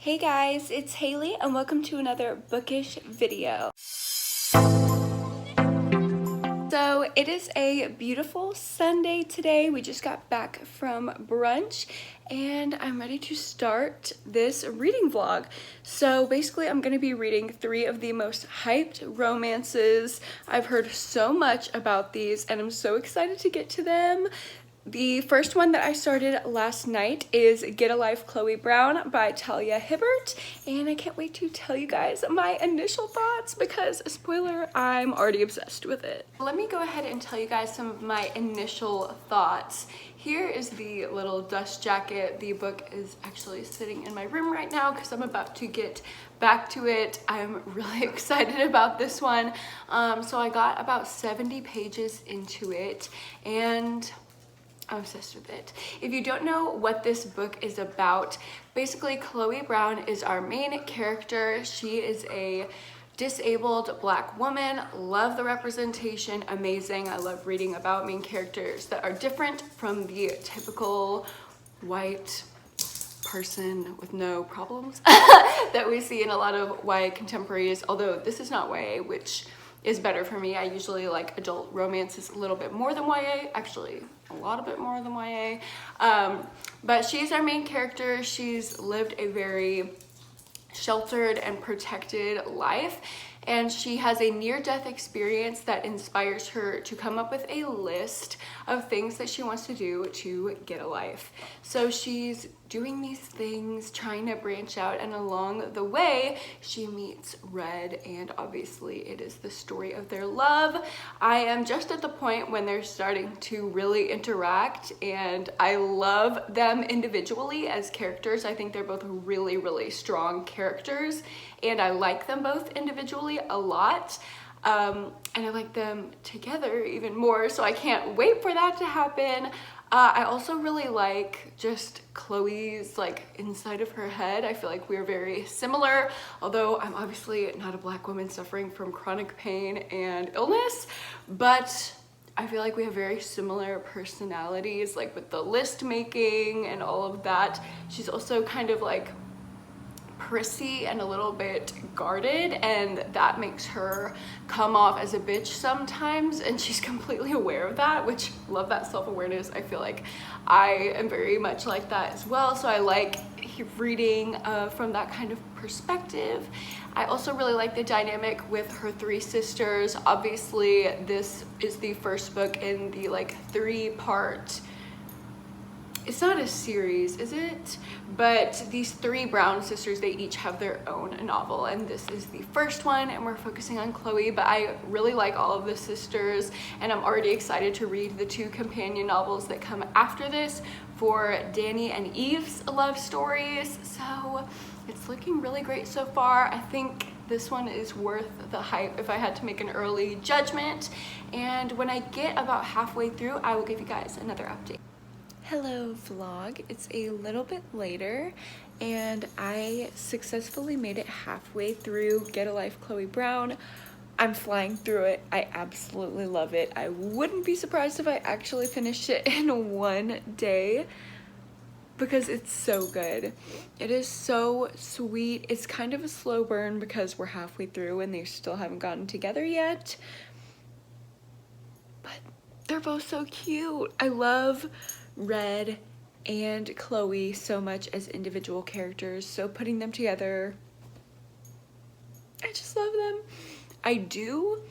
Hey guys, it's Haley and welcome to another bookish video. So it is a beautiful Sunday today. We just got back from brunch and I'm ready to start this reading vlog. So basically I'm going to be reading 3 of the most hyped romances. I've heard so much about these and I'm so excited to get to them. The first one that I started last night is Get a Life, Chloe Brown by Talia Hibbert, and I can't wait to tell you guys my initial thoughts because, spoiler, I'm already obsessed with it. Let me go ahead and tell you guys some of my initial thoughts. Here is the little dust jacket. The book is actually sitting in my room right now because I'm about to get back to it. I'm really excited about this one. So I got about 70 pages into it and I'm obsessed with it. If you don't know what this book is about, basically Chloe Brown is our main character. She is a disabled Black woman. Love the representation, amazing. I love reading about main characters that are different from the typical white person with no problems that we see in a lot of YA contemporaries, although this is not YA, which is better for me. I usually like adult romances a little bit more than YA, actually a lot bit more than YA. But she's our main character. She's lived a very sheltered and protected life, and she has a near-death experience that inspires her to come up with a list of things that she wants to do to get a life. So she's doing these things, trying to branch out, and along the way she meets Red, and obviously it is the story of their love. I am just at the point when they're starting to really interact, and I love them individually as characters. I think they're both really strong characters, and I like them both individually a lot. And I like them together even more, so I can't wait for that to happen. I also really like just Chloe's like inside of her head. I feel like we're very similar, although I'm obviously not a Black woman suffering from chronic pain and illness, but I feel like we have very similar personalities, like with the list making and all of that. She's also kind of like prissy and a little bit guarded, and that makes her come off as a bitch sometimes, and she's completely aware of that, which love that self-awareness. I feel like I am very much like that as well, so I like reading from that kind of perspective. I also really like the dynamic with her 3 sisters. Obviously this is the first book in the like 3-part, it's not a series, is it? But these 3 Brown sisters, they each have their own novel, and this is the first one, and we're focusing on Chloe, but I really like all of the sisters, and I'm already excited to read the 2 companion novels that come after this for Danny and Eve's love stories. So it's looking really great so far. I think this one is worth the hype if I had to make an early judgment, and when I get about halfway through, I will give you guys another update. Hello vlog, it's a little bit later and I successfully made it halfway through Get a Life, Chloe Brown. I'm flying through it. I absolutely love it. I wouldn't be surprised if I actually finished it in one day because it's so good. It is so sweet. It's kind of a slow burn because we're halfway through and they still haven't gotten together yet, but they're both so cute. I love Red and Chloe so much as individual characters, so putting them together, I just love them. I do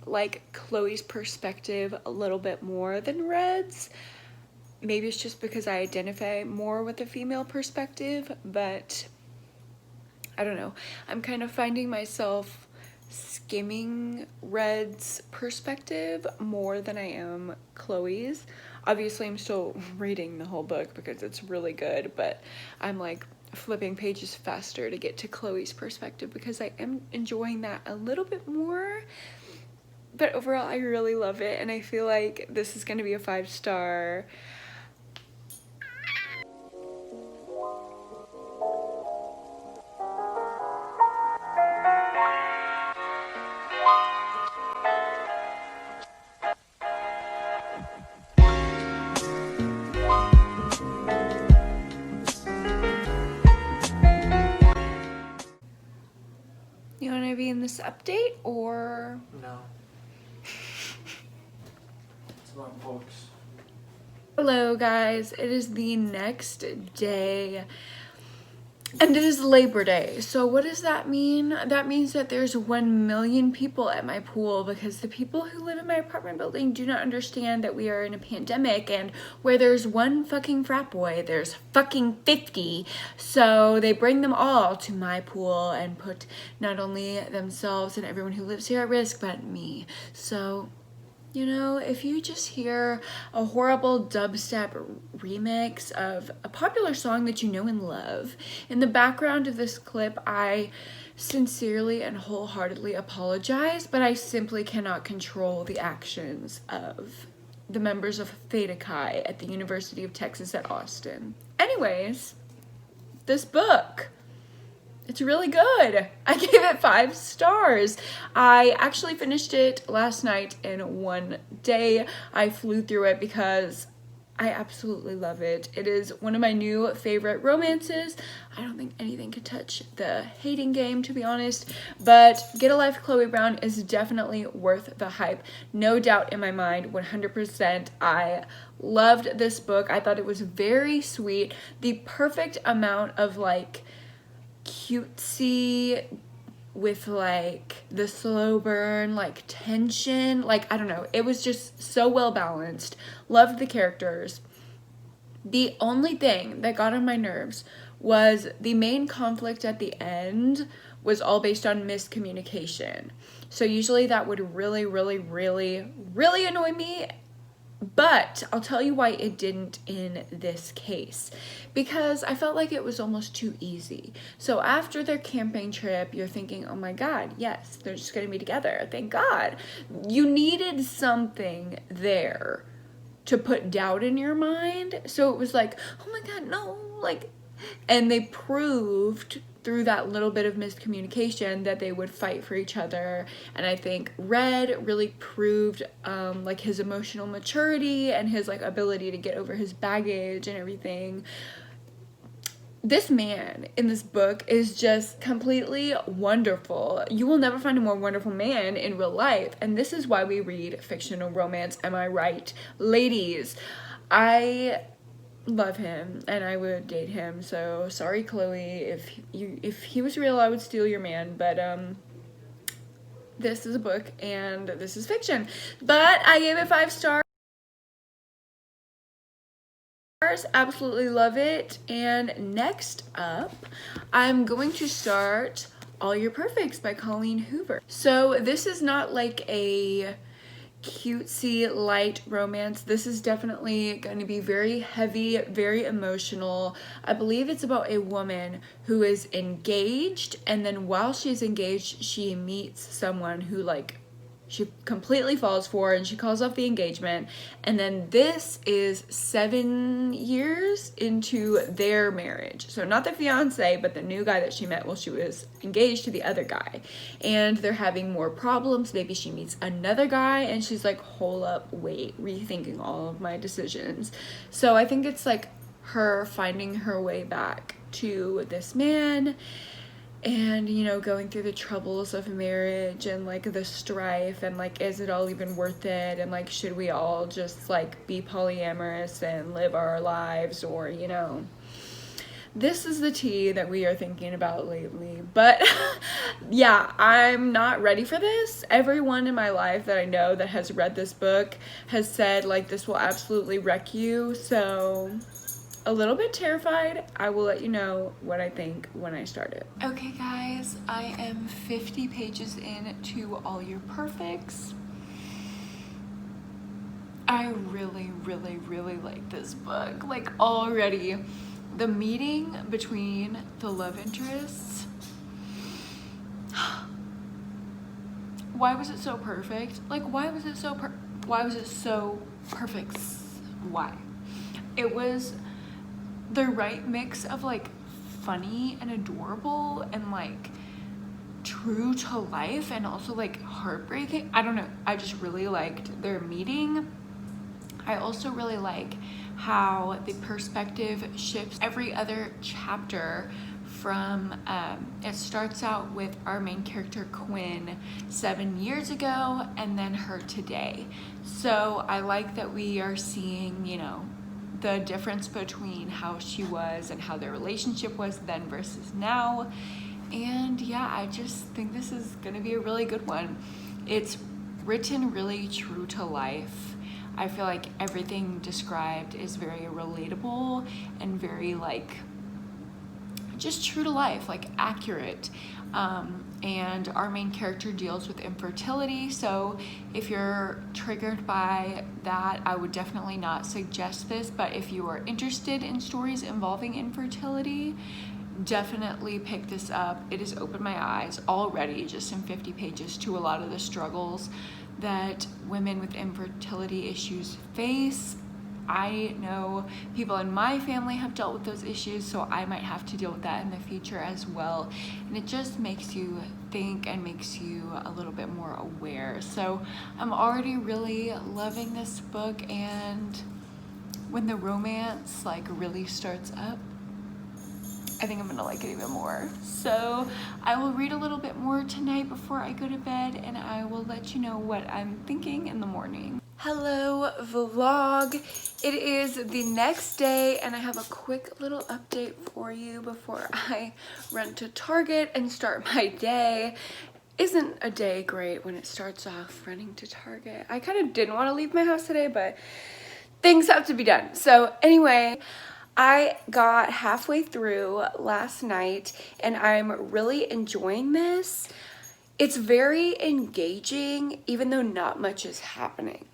like Chloe's perspective a little bit more than Red's. Maybe it's just because I identify more with the female perspective, but I don't know. I'm kind of finding myself skimming Red's perspective more than I am Chloe's. Obviously I'm still reading the whole book because it's really good, but I'm like flipping pages faster to get to Chloe's perspective because I am enjoying that a little bit more. But overall I really love it, and I feel like this is going to be a 5-star. You want to be in this update or? No. It's about books. Hello guys, it is the next day and it is Labor Day. So what does that mean? That means that there's 1 million people at my pool because the people who live in my apartment building do not understand that we are in a pandemic, and where there's one fucking frat boy, there's fucking 50. So they bring them all to my pool and put not only themselves and everyone who lives here at risk, but me. So, you know, if you just hear a horrible dubstep remix of a popular song that you know and love in the background of this clip, I sincerely and wholeheartedly apologize, but I simply cannot control the actions of the members of Theta Chi at the University of Texas at Austin. Anyways, this book. It's really good. I gave it 5 stars. I actually finished it last night in one day. I flew through it because I absolutely love it. It is one of my new favorite romances. I don't think anything could touch the Hating Game, to be honest, but Get a Life, Chloe Brown is definitely worth the hype. No doubt in my mind, 100%. I loved this book. I thought it was very sweet. The perfect amount of like cutesy with like the slow burn, like tension, like I don't know, it was just so well balanced. Loved the characters. The only thing that got on my nerves was the main conflict at the end was all based on miscommunication. So usually that would really annoy me. But I'll tell you why it didn't in this case, because I felt like it was almost too easy. So after their camping trip, you're thinking, oh my God, yes, they're just gonna be together. Thank God. You needed something there to put doubt in your mind. So it was like, oh my God, no, like, and they proved through that little bit of miscommunication that they would fight for each other. And I think Red really proved like his emotional maturity and his like ability to get over his baggage and everything. This man in this book is just completely wonderful. You will never find a more wonderful man in real life, and this is why we read fictional romance, am I right, ladies? I love him and I would date him. So sorry, Chloe, if he was real, I would steal your man. But this is a book and this is fiction. But I gave it 5 stars. Absolutely love it. And next up, I'm going to start All Your Perfects by Colleen Hoover. So this is not like a cutesy light romance. This is definitely going to be very heavy, very emotional. I believe it's about a woman who is engaged, and then while she's engaged, she meets someone who like she completely falls for, and she calls off the engagement. And then this is 7 years into their marriage. So not the fiance, but the new guy that she met while she was engaged to the other guy. And they're having more problems. Maybe she meets another guy and she's like, hold up, wait, rethinking all of my decisions. So I think it's like her finding her way back to this man, and you know, going through the troubles of marriage and like the strife, and like, is it all even worth it, and like, should we all just like be polyamorous and live our lives, or you know, this is the tea that we are thinking about lately. But yeah, I'm not ready for this. Everyone in my life that I know that has read this book has said like this will absolutely wreck you. So a little bit terrified. I will let you know what I think when I start it. Okay guys, I am 50 pages in to All Your Perfects. I really like this book. Like already, the meeting between the love interests. Why was it so perfect? Like why was it so perfect? Why? It was the right mix of like funny and adorable and like true to life and also like heartbreaking. I don't know, I just really liked their meeting. I also really like how the perspective shifts every other chapter from, it starts out with our main character Quinn 7 years ago and then her today. So I like that we are seeing, you know, the difference between how she was and how their relationship was then versus now. And yeah, I just think this is gonna be a really good one. It's written really true to life. I feel like everything described is very relatable and very like just true to life, like accurate. And our main character deals with infertility, so if you're triggered by that, I would definitely not suggest this. But if you are interested in stories involving infertility, definitely pick this up. It has opened my eyes already, just in 50 pages, to a lot of the struggles that women with infertility issues face. I know people in my family have dealt with those issues, so I might have to deal with that in the future as well. And it just makes you think and makes you a little bit more aware. So I'm already really loving this book, and when the romance like really starts up, I think I'm gonna like it even more. So I will read a little bit more tonight before I go to bed, and I will let you know what I'm thinking in the morning. Hello vlog. It is the next day and I have a quick little update for you before I run to Target and start my day. Isn't a day great when it starts off running to Target? I kind of didn't want to leave my house today, but things have to be done. So anyway, I got halfway through last night and I'm really enjoying this. It's very engaging even though not much is happening,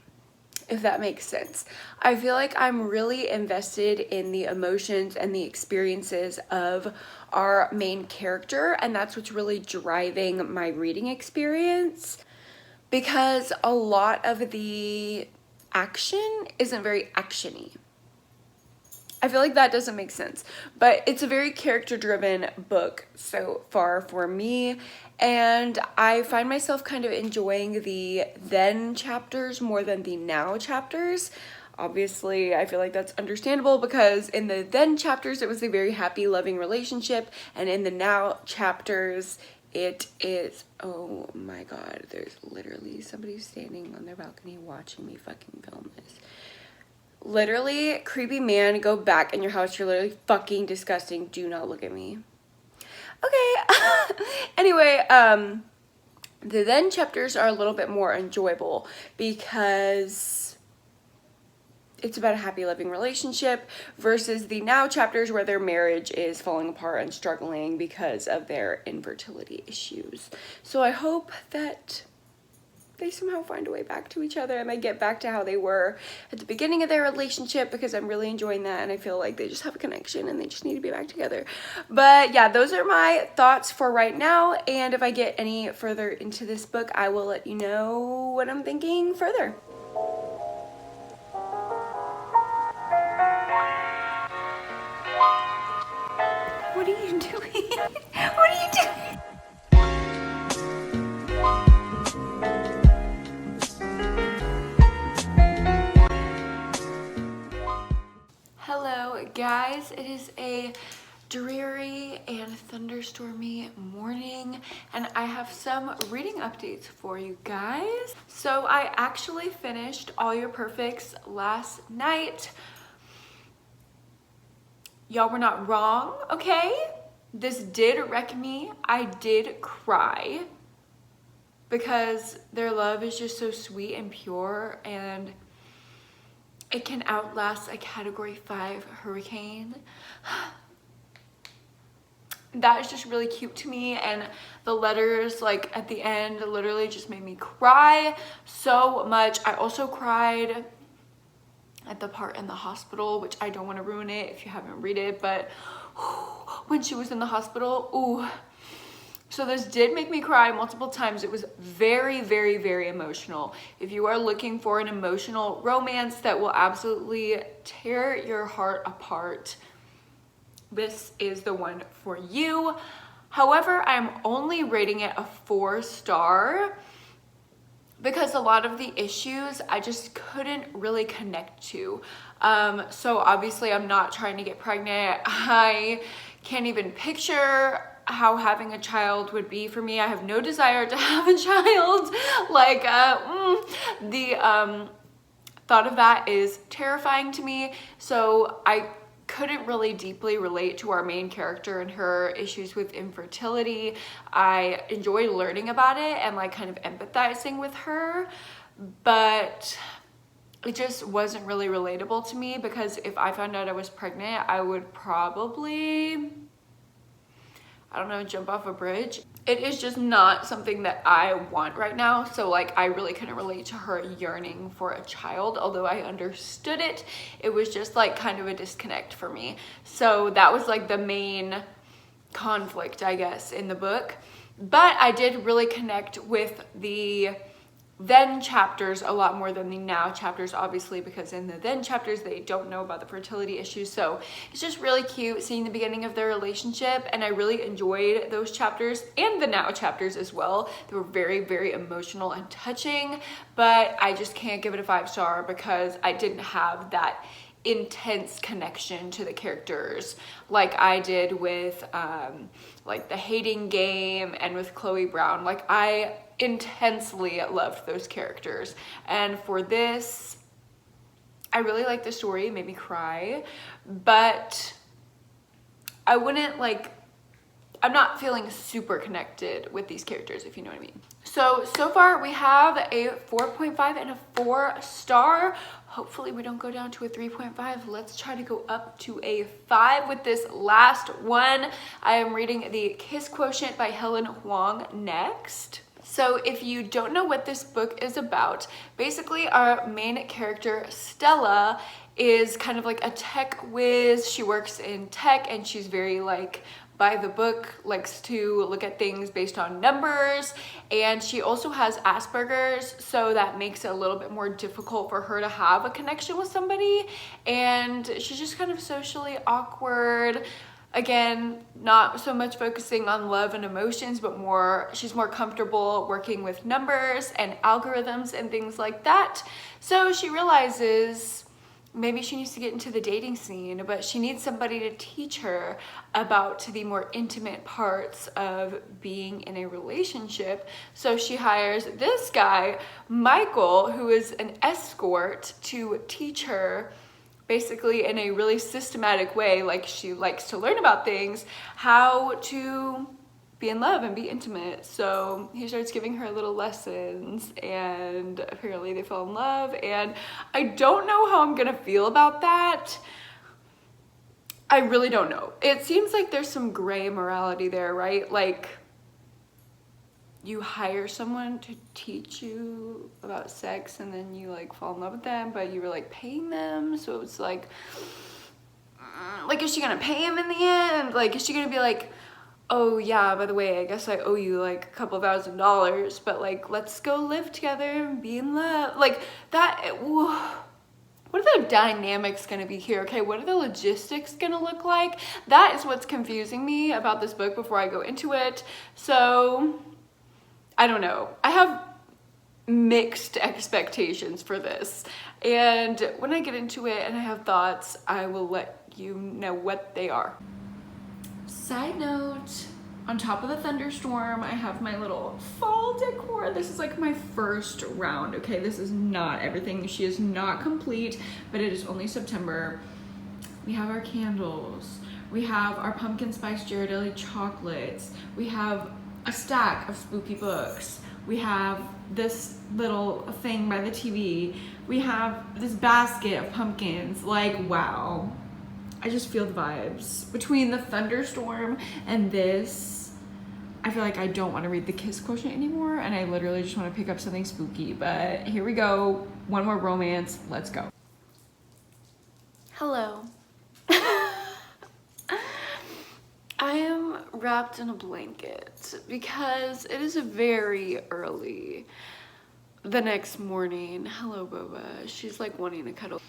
if that makes sense. I feel like I'm really invested in the emotions and the experiences of our main character, and that's what's really driving my reading experience, because a lot of the action isn't very actiony. I feel like that doesn't make sense, but it's a very character-driven book so far for me, and I find myself kind of enjoying the then chapters more than the now chapters. Obviously, I feel like that's understandable because in the then chapters, it was a very happy, loving relationship, and in the now chapters, it is, oh my God, there's literally somebody standing on their balcony watching me fucking film this. Literally, creepy man, go back in your house. You're literally fucking disgusting. Do not look at me. Okay. Anyway, the then chapters are a little bit more enjoyable because it's about a happy, loving relationship versus the now chapters where their marriage is falling apart and struggling because of their infertility issues. So I hope that they somehow find a way back to each other and they get back to how they were at the beginning of their relationship, because I'm really enjoying that and I feel like they just have a connection and they just need to be back together. But yeah, those are my thoughts for right now, and if I get any further into this book, I will let you know what I'm thinking further. What are you doing? What are you doing? Hello guys, it is a dreary and thunderstormy morning and I have some reading updates for you guys. So I actually finished All Your Perfects last night. Y'all were not wrong, okay? This did wreck me. I did cry because their love is just so sweet and pure, and it can outlast a Category 5 hurricane. That is just really cute to me, and the letters like at the end literally just made me cry so much. I also cried at the part in the hospital, which I don't want to ruin it if you haven't read it, but when she was in the hospital, ooh. So this did make me cry multiple times. It was very, very, very emotional. If you are looking for an emotional romance that will absolutely tear your heart apart, this is the one for you. However, I'm only rating it a 4-star because a lot of the issues I just couldn't really connect to. So obviously I'm not trying to get pregnant. I can't even picture how having a child would be for me. I have no desire to have a child. Like, the thought of that is terrifying to me. So I couldn't really deeply relate to our main character and her issues with infertility. I enjoyed learning about it and like kind of empathizing with her, but it just wasn't really relatable to me, because if I found out I was pregnant, I would probably, I don't know, jump off a bridge. It is just not something that I want right now. So like, I really couldn't relate to her yearning for a child. Although I understood it, it was just like kind of a disconnect for me. So that was like the main conflict, I guess, in the book. But I did really connect with the then chapters a lot more than the now chapters, obviously, because in the then chapters they don't know about the fertility issues. So it's just really cute seeing the beginning of their relationship, and I really enjoyed those chapters and the now chapters as well. They were very, very emotional and touching, but I just can't give it a 5-star because I didn't have that intense connection to the characters like I did with like the Hating Game and with Chloe Brown. Like, I intensely loved those characters, and for this I really liked the story. It made me cry, but I wouldn't like, I'm not feeling super connected with these characters, if you know what I mean. So far we have a 4.5 and a 4-star. Hopefully we don't go down to a 3.5. Let's try to go up to a 5 with this last one. I am reading The Kiss Quotient by Helen Huang next. So if you don't know what this book is about, basically our main character, Stella, is kind of like a tech whiz. She works in tech and she's very like by the book, likes to look at things based on numbers, and she also has Asperger's, so that makes it a little bit more difficult for her to have a connection with somebody, and she's just kind of socially awkward. Again, not so much focusing on love and emotions, but she's more comfortable working with numbers and algorithms and things like that. So she realizes maybe she needs to get into the dating scene, but she needs somebody to teach her about the more intimate parts of being in a relationship. So she hires this guy, Michael, who is an escort, to teach her basically in a really systematic way, like she likes to learn about things, how to be in love and be intimate. So he starts giving her little lessons, and apparently they fall in love, and I don't know how I'm gonna feel about that. I really don't know. It seems like there's some gray morality there, right? Like, you hire someone to teach you about sex and then you like fall in love with them, but you were like paying them, so it's like is she gonna pay him in the end? Like, is she gonna be like, oh yeah, by the way, I guess I owe you like a couple $1,000, but like, let's go live together and be in love. Like that, what are the dynamics gonna be here? Okay, what are the logistics gonna look like? That is what's confusing me about this book before I go into it. So I don't know. I have mixed expectations for this, and when I get into it and I have thoughts, I will let you know what they are. Side note, on top of the thunderstorm, I have my little fall decor. This is like my first round, okay? This is not everything. She is not complete, but it is only September. We have our candles. We have our pumpkin spice Ghirardelli chocolates. We have a stack of spooky books. We have this little thing by the TV. We have this basket of pumpkins. Like, wow. I just feel the vibes. Between the thunderstorm and this, I feel like I don't want to read The Kiss Quotient anymore, and I literally just want to pick up something spooky. But here we go. One more romance. Let's go. Hello. I am wrapped in a blanket because it is very early the next morning. Hello, Boba. She's like wanting to cuddle.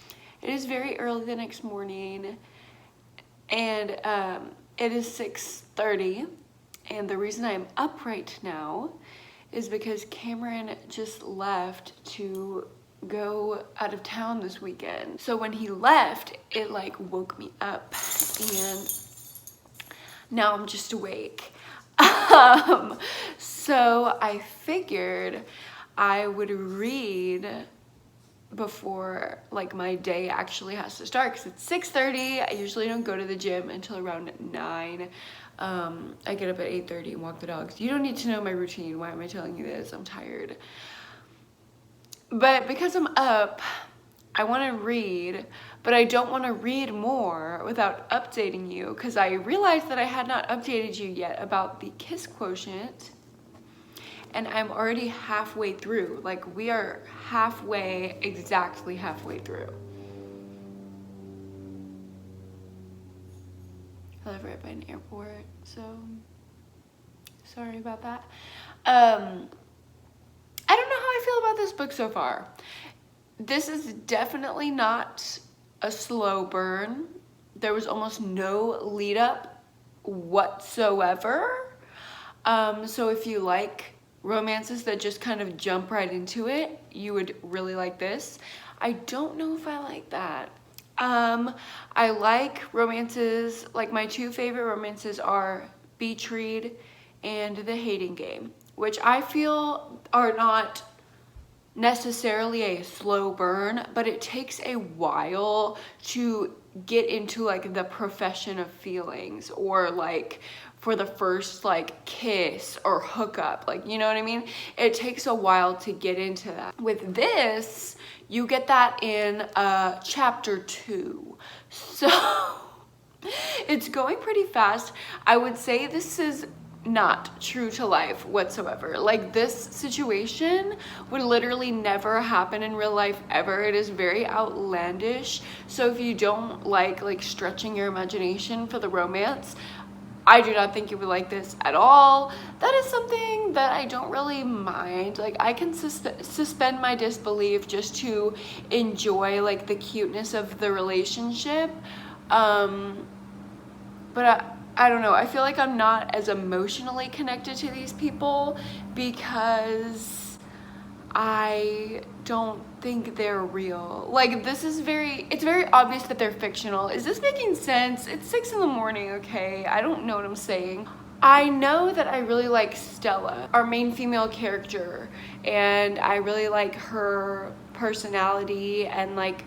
It is very early the next morning, and it is 6:30, and the reason I'm up right now is because Cameron just left to go out of town this weekend. So when he left, it like woke me up, and Now I'm just awake. So I figured I would read before like my day actually has to start, because it's 6:30. I usually don't go to the gym until around 9. I get up at 8:30 and walk the dogs. You don't need to know my routine. Why am I telling you this? I'm tired. But because I'm up, I want to read, but I don't want to read more without updating you, because I realized that I had not updated you yet about the kiss quotient, and I'm already halfway through. Like, we are exactly halfway through. I live right by an airport, so sorry about that. I don't know how I feel about this book so far. This is definitely not a slow burn. There was almost no lead up whatsoever. So if you like romances that just kind of jump right into it, you would really like this. I don't know if I like that. I like romances, like my two favorite romances are Beach Read and The Hating Game, which I feel are not necessarily a slow burn, but it takes a while to get into like the profession of feelings, or like for the first like kiss or hookup, like, you know what I mean? It takes a while to get into that. With this, you get that in chapter 2. So it's going pretty fast. I would say this is not true to life whatsoever. Like, this situation would literally never happen in real life ever. It is very outlandish. So if you don't like stretching your imagination for the romance, I do not think you would like this at all. That is something that I don't really mind. Like, I can suspend my disbelief just to enjoy like the cuteness of the relationship. But I don't know, I feel like I'm not as emotionally connected to these people because I don't think they're real. Like, this is it's very obvious that they're fictional. Is this making sense? It's 6 in the morning, okay? I don't know what I'm saying. I know that I really like Stella, our main female character, and I really like her personality and like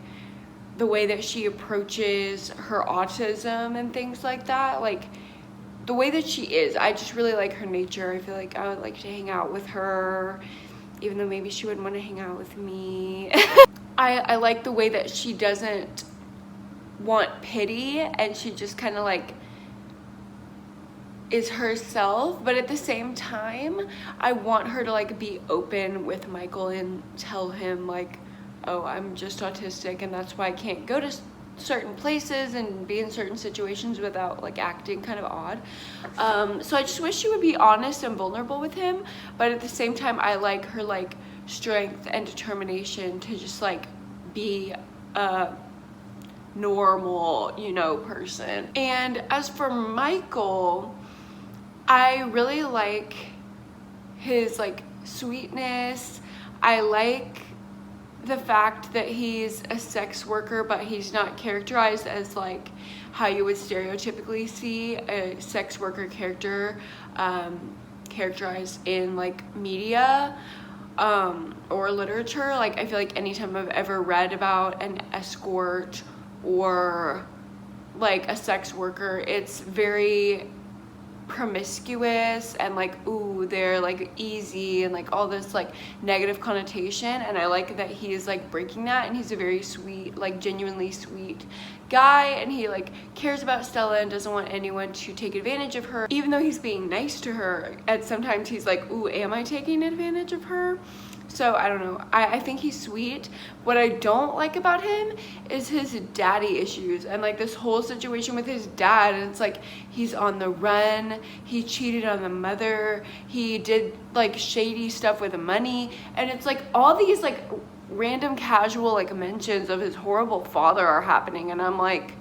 the way that she approaches her autism and things like that. Like, the way that she is, I just really like her nature. I feel like I would like to hang out with her, even though maybe she wouldn't want to hang out with me. I like the way that she doesn't want pity, and she just kind of like is herself, but at the same time, I want her to like be open with Michael and tell him like, oh, I'm just autistic and that's why I can't go to certain places and be in certain situations without like acting kind of odd. So I just wish she would be honest and vulnerable with him, but at the same time, I like her like strength and determination to just like be a normal, you know, person. And as for Michael, I really like his like sweetness. I like the fact that he's a sex worker, but he's not characterized as like how you would stereotypically see a sex worker character characterized in like media or literature. Like, I feel like anytime I've ever read about an escort or like a sex worker, it's very promiscuous and like, ooh, they're like easy and like all this like negative connotation. And I like that he is like breaking that, and he's a very sweet, like genuinely sweet guy, and he like cares about Stella and doesn't want anyone to take advantage of her, even though he's being nice to her. And sometimes he's like, ooh, am I taking advantage of her? So I don't know, I think he's sweet. What I don't like about him is his daddy issues and like this whole situation with his dad. And it's like, he's on the run, he cheated on the mother, he did like shady stuff with the money, and it's like all these like random casual like mentions of his horrible father are happening, and I'm like,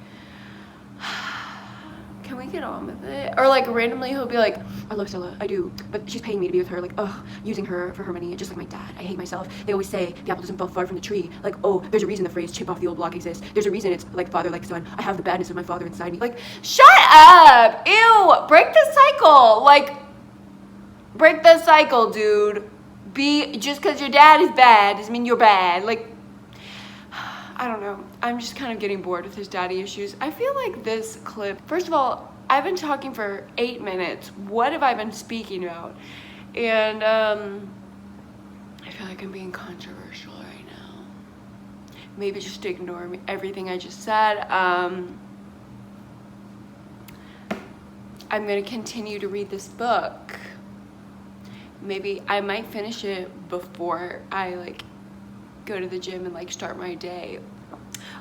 can we get on with it. Or like randomly he'll be like, I love Stella, I do, but she's paying me to be with her, like, ugh, using her for her money, just like my dad. I hate myself. They always say the apple doesn't fall far from the tree. Like, oh, there's a reason the phrase chip off the old block exists. There's a reason it's like father like son. I have the badness of my father inside me. Like, shut up! Ew! Break the cycle! Like, break the cycle, dude. Just because your dad is bad doesn't mean you're bad. Like, I don't know. I'm just kind of getting bored with his daddy issues. I feel like this clip, first of all, I've been talking for 8 minutes. What have I been speaking about? And I feel like I'm being controversial right now. Maybe just ignore me, everything I just said. I'm gonna continue to read this book. Maybe I might finish it before I like go to the gym and like start my day.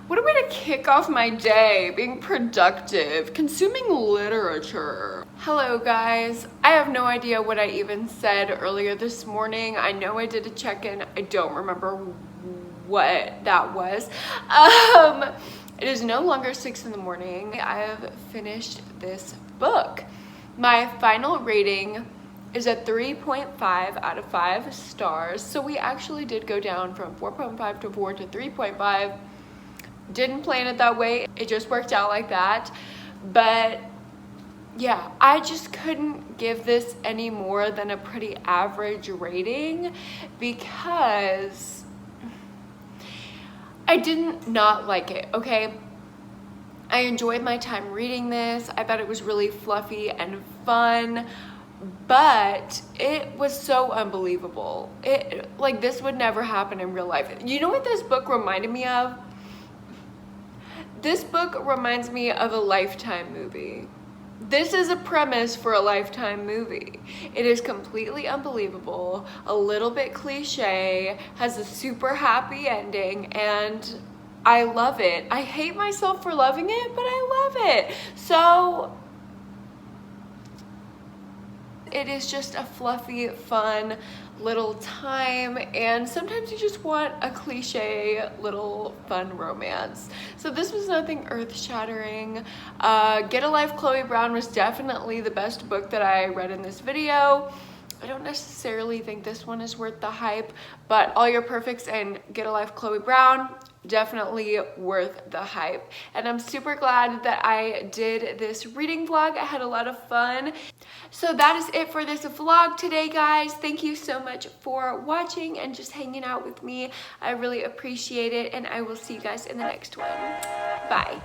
What a way to kick off my day, being productive, consuming literature. Hello guys, I have no idea what I even said earlier this morning. I know I did a check-in, I don't remember what that was. It is no longer 6 in the morning. I have finished this book. My final rating is a 3.5 out of 5 stars. So we actually did go down from 4.5 to 4 to 3.5. Didn't plan it that way. It just worked out like that. But yeah, I just couldn't give this any more than a pretty average rating because I didn't not like it, okay? I enjoyed my time reading this. I thought it was really fluffy and fun. But it was so unbelievable. Like, this would never happen in real life. You know what this book reminded me of? This book reminds me of a Lifetime movie. This is a premise for a Lifetime movie. It is completely unbelievable, a little bit cliche, has a super happy ending, and I love it. I hate myself for loving it, but I love it. So it is just a fluffy, fun little time, and sometimes you just want a cliche little fun romance. So this was nothing earth-shattering. Get a Life Chloe Brown was definitely the best book that I read in this video. I don't necessarily think this one is worth the hype, but All Your Perfects and Get a Life Chloe Brown, definitely worth the hype. And I'm super glad that I did this reading vlog. I had a lot of fun. So that is it for this vlog today, guys. Thank you so much for watching and just hanging out with me. I really appreciate it, and I will see you guys in the next one. Bye.